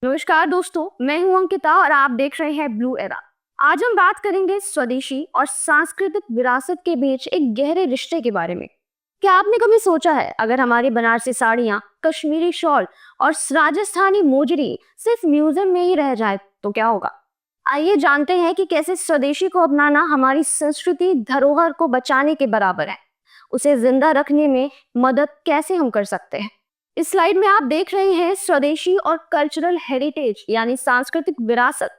नमस्कार दोस्तों, मैं हूं अंकिता और आप देख रहे हैं ब्लू एरा। आज हम बात करेंगे स्वदेशी और सांस्कृतिक विरासत के बीच एक गहरे रिश्ते के बारे में। क्या आपने कभी सोचा है, अगर हमारी बनारसी साड़ियाँ, कश्मीरी शॉल और राजस्थानी मोजरी सिर्फ म्यूजियम में ही रह जाए तो क्या होगा? आइए जानते हैं कि कैसे स्वदेशी को अपनाना हमारी संस्कृति धरोहर को बचाने के बराबर है। उसे जिंदा रखने में मदद कैसे हम कर सकते हैं? इस स्लाइड में आप देख रहे हैं स्वदेशी और कल्चरल हेरिटेज यानी सांस्कृतिक विरासत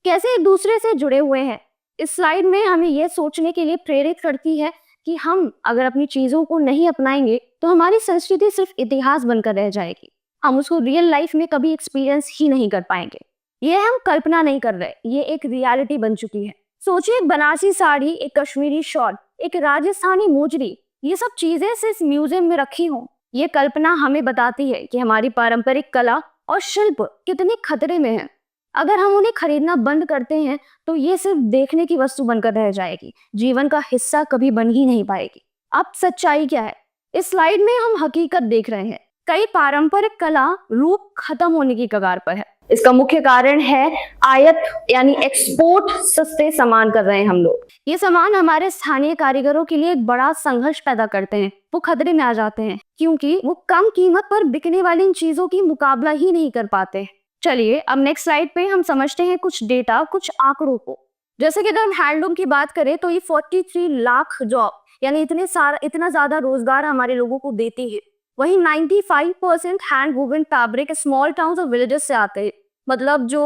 कैसे एक दूसरे से जुड़े हुए हैं। इस स्लाइड में हमें यह सोचने के लिए प्रेरित करती है कि हम अगर अपनी चीजों को नहीं अपनाएंगे तो हमारी संस्कृति सिर्फ इतिहास बनकर रह जाएगी। हम उसको रियल लाइफ में कभी एक्सपीरियंस ही नहीं कर पाएंगे। ये हम कल्पना नहीं कर रहे, ये एक रियलिटी बन चुकी है। सोचिए, एक बनारसी साड़ी, एक कश्मीरी शॉल, एक राजस्थानी मोजरी, ये सब चीजें सिर्फ म्यूजियम में रखी हों। ये कल्पना हमें बताती है कि हमारी पारंपरिक कला और शिल्प कितने खतरे में है। अगर हम उन्हें खरीदना बंद करते हैं तो ये सिर्फ देखने की वस्तु बनकर रह जाएगी, जीवन का हिस्सा कभी बन ही नहीं पाएगी। अब सच्चाई क्या है? इस स्लाइड में हम हकीकत देख रहे हैं। कई पारंपरिक कला रूप खत्म होने की कगार पर है। इसका मुख्य कारण है आयात यानी एक्सपोर्ट। सस्ते सामान कर रहे हैं हम लोग। ये सामान हमारे स्थानीय कारीगरों के लिए एक बड़ा संघर्ष पैदा करते हैं। वो खतरे में आ जाते हैं क्योंकि वो कम कीमत पर बिकने वाली इन चीजों की मुकाबला ही नहीं कर पाते। चलिए अब नेक्स्ट स्लाइड पे हम समझते हैं कुछ डेटा, कुछ आंकड़ों को। जैसे कि अगर हम हैंडलूम की बात करें तो ये 43 लाख जॉब यानी इतना ज्यादा रोजगार हमारे लोगों को देती है। वहीं 95% hand woven fabric small towns और विलेजेस से आते हैं। मतलब जो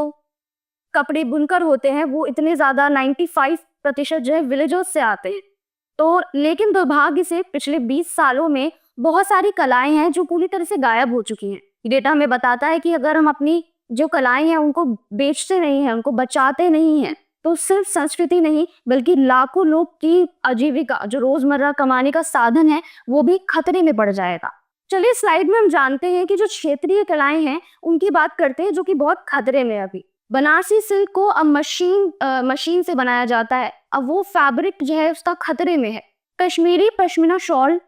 कपड़े बुनकर होते हैं वो इतने ज्यादा 95% जो है विलेजेस से आते हैं। तो लेकिन दुर्भाग्य से पिछले 20 सालों में बहुत सारी कलाएं हैं जो पूरी तरह से गायब हो चुकी हैं। डेटा हमें बताता है कि अगर हम अपनी जो कलाएं हैं उनको बेचते नहीं हैं, उनको बचाते नहीं हैं, तो सिर्फ संस्कृति नहीं बल्कि लाखों लोग की आजीविका, जो रोजमर्रा कमाने का साधन है, वो भी खतरे में पड़ जाएगा। चलिए स्लाइड में हम जानते हैं कि जो क्षेत्रीय कलाएं हैं उनकी बात करते हैं, जो कि बहुत खतरे में अभी। बनारसी सिल्क को अब मशीन से बनाया जाता है। अब वो फैब्रिक जो है उसका खतरे में है। कश्मीरी पश्मीना शॉल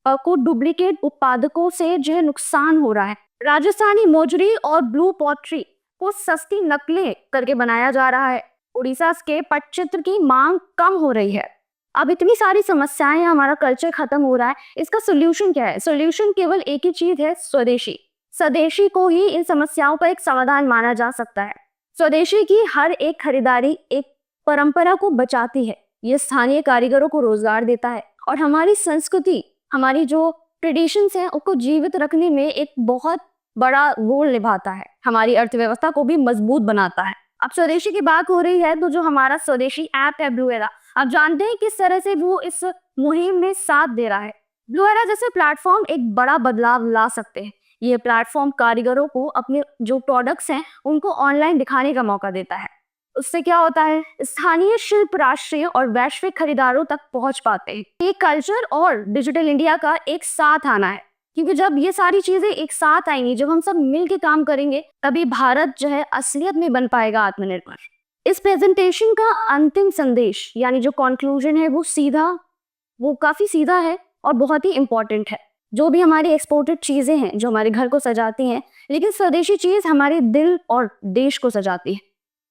को डुप्लीकेट उत्पादकों से जो है नुकसान हो रहा है। राजस्थानी मोजरी और ब्लू पॉटरी को सस्ती नकलें करके बनाया जा रहा है। उड़ीसा के पटचित्र की मांग कम हो रही है। अब इतनी सारी समस्याएं, हमारा कल्चर खत्म हो रहा है। इसका सोल्यूशन क्या है? सोल्यूशन केवल एक ही चीज है, स्वदेशी। स्वदेशी को ही इन समस्याओं का एक समाधान माना जा सकता है। स्वदेशी की हर एक खरीदारी एक परंपरा को बचाती है। ये स्थानीय कारीगरों को रोजगार देता है और हमारी संस्कृति, हमारी जो ट्रेडिशंस हैं उनको जीवित रखने में एक बहुत बड़ा रोल निभाता है। हमारी अर्थव्यवस्था को भी मजबूत बनाता है। अब स्वदेशी की बात हो रही है तो जो हमारा स्वदेशी ऐप है ब्लू एरा, आप जानते हैं किस तरह से वो इस मुहिम में साथ दे रहा है। ब्लू एरा जैसे प्लेटफॉर्म एक बड़ा बदलाव ला सकते हैं। ये प्लेटफॉर्म कारीगरों को अपने जो प्रोडक्ट्स हैं उनको ऑनलाइन दिखाने का मौका देता है। उससे क्या होता है? स्थानीय शिल्प राष्ट्रीय और वैश्विक खरीदारों तक पहुंच पाते हैं। ये कल्चर और डिजिटल इंडिया का एक साथ आना है, क्योंकि जब ये सारी चीजें एक साथ आएंगी, जब हम सब मिलकर काम करेंगे, तभी भारत जो है असलियत में बन पाएगा आत्मनिर्भर। इस प्रेजेंटेशन का अंतिम संदेश यानी जो कंक्लूजन है वो काफी सीधा है और बहुत ही इंपॉर्टेंट है। जो भी हमारी एक्सपोर्टेड चीजें हैं जो हमारे घर को सजाती हैं, लेकिन स्वदेशी चीज हमारे दिल और देश को सजाती है।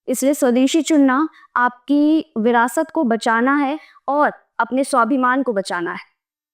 इसलिए स्वदेशी चुनना आपकी विरासत को बचाना है और अपने स्वाभिमान को बचाना है।